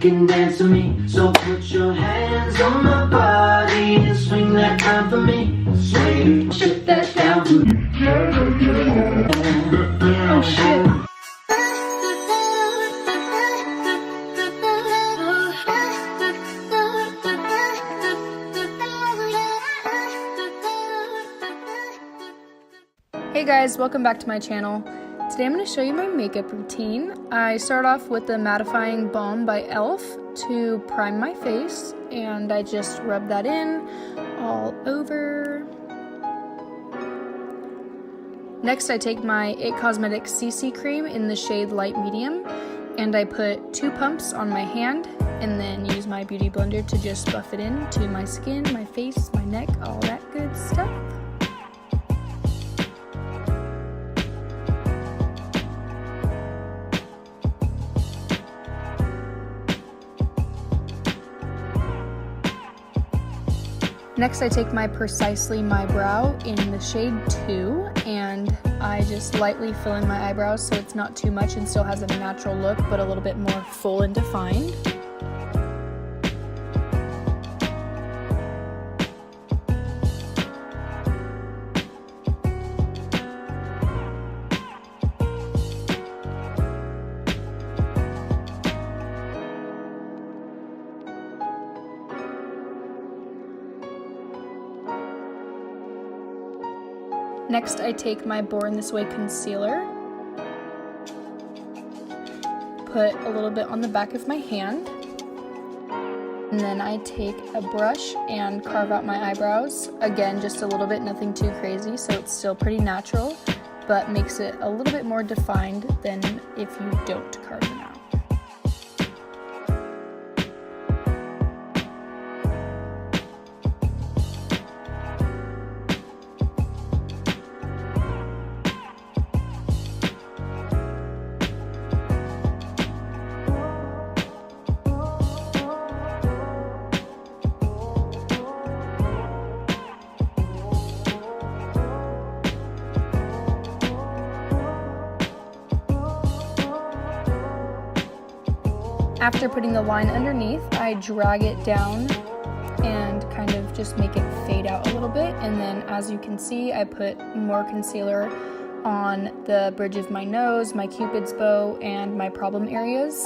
can dance with me. So put your hands on my body and swing that round for me. Swing, shift that down for me. Oh shit. Hey guys, welcome back to my channel. Today I'm going to show you my makeup routine. I start off with the mattifying balm by e.l.f. to prime my face, and I just rub that in all over. Next I take my IT Cosmetics CC cream in the shade light medium, and I put 2 pumps on my hand and then use my beauty blender to just buff it in to my skin, my face, my neck, all that good stuff. Next I take my Precisely My Brow in the shade 2, and I just lightly fill in my eyebrows so it's not too much and still has a natural look but a little bit more full and defined. Next, I take my Born This Way concealer, put a little bit on the back of my hand, and then I take a brush and carve out my eyebrows. Again, just a little bit, nothing too crazy, so it's still pretty natural, but makes it a little bit more defined than if you don't carve them out. After putting the line underneath, I drag it down and kind of just make it fade out a little bit, and then as you can see, I put more concealer on the bridge of my nose, my cupid's bow, and my problem areas.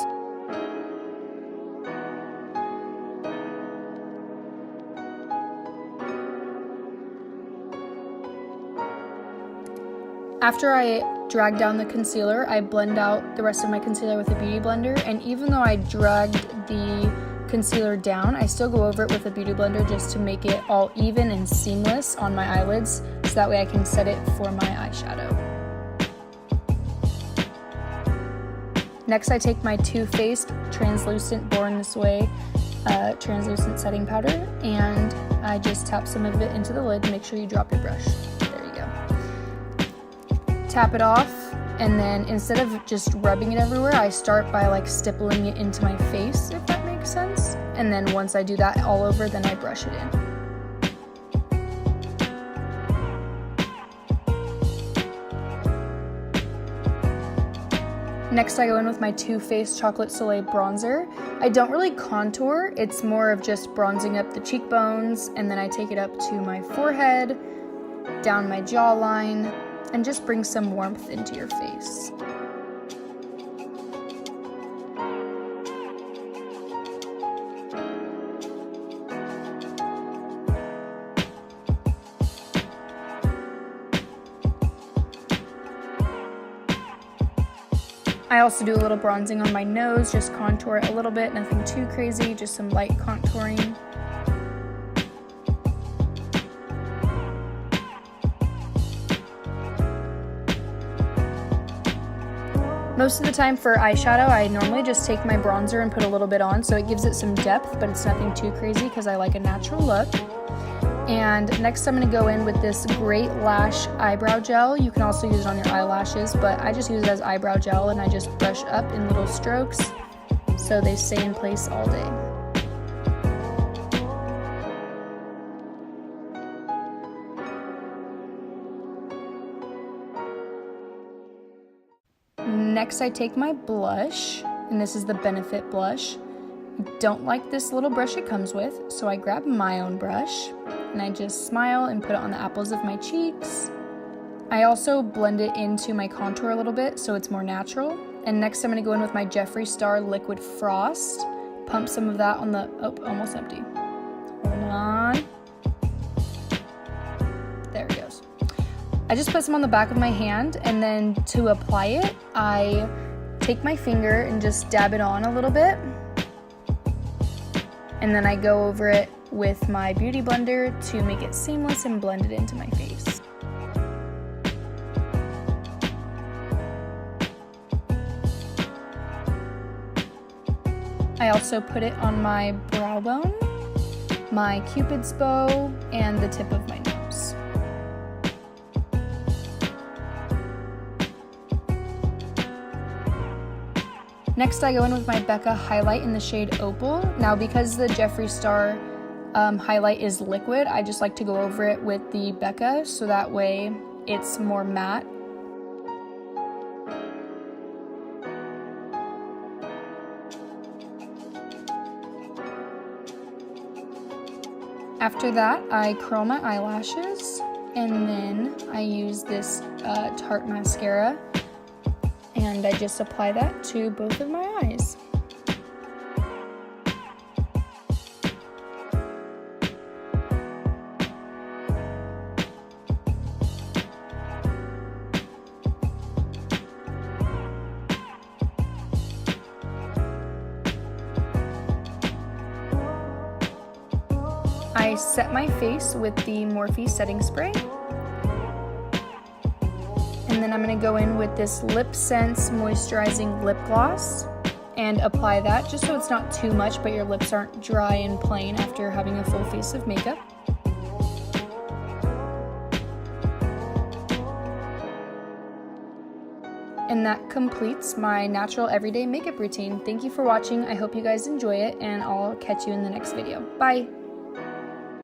After I drag down the concealer, I blend out the rest of my concealer with a beauty blender, and even though I dragged the concealer down, I still go over it with a beauty blender just to make it all even and seamless on my eyelids, so that way I can set it for my eyeshadow. Next I take my Too Faced Translucent Born This Way translucent setting powder, and I just tap some of it into the lid. Make sure you drop your brush. Tap it off, and then instead of just rubbing it everywhere, I start by like stippling it into my face, if that makes sense. And then once I do that all over, then I brush it in. Next I go in with my Too Faced Chocolate Soleil bronzer. I don't really contour, it's more of just bronzing up the cheekbones, and then I take it up to my forehead, down my jawline, and just bring some warmth into your face. I also do a little bronzing on my nose, just contour it a little bit, nothing too crazy, just some light contouring. Most of the time for eyeshadow, I normally just take my bronzer and put a little bit on, so it gives it some depth, but it's nothing too crazy because I like a natural look. And next I'm going to go in with this Great Lash Eyebrow Gel. You can also use it on your eyelashes, but I just use it as eyebrow gel, and I just brush up in little strokes so they stay in place all day. Next I take my blush, and this is the Benefit blush. don't like this little brush it comes with, so I grab my own brush and I just smile and put it on the apples of my cheeks. I also blend it into my contour a little bit so it's more natural. And next I'm going to go in with my Jeffree Star Liquid Frost. Pump some of that on the, oh, almost empty. Hold on. There it goes. I just put some on the back of my hand, and then to apply it, I take my finger and just dab it on a little bit. And then I go over it with my Beauty Blender to make it seamless and blend it into my face. I also put it on my brow bone, my Cupid's bow, and the tip of my nose. Next I go in with my Becca highlight in the shade Opal. Now because the Jeffree Star highlight is liquid, I just like to go over it with the Becca so that way it's more matte. After that, I curl my eyelashes, and then I use this Tarte mascara, and I just apply that to both of my eyes. I set my face with the Morphe setting spray. And then I'm going to go in with this Lip Sense moisturizing lip gloss and apply that just so it's not too much but your lips aren't dry and plain after having a full face of makeup. And that completes my natural everyday makeup routine. Thank you for watching. I hope you guys enjoy it, and I'll catch you in the next video. Bye!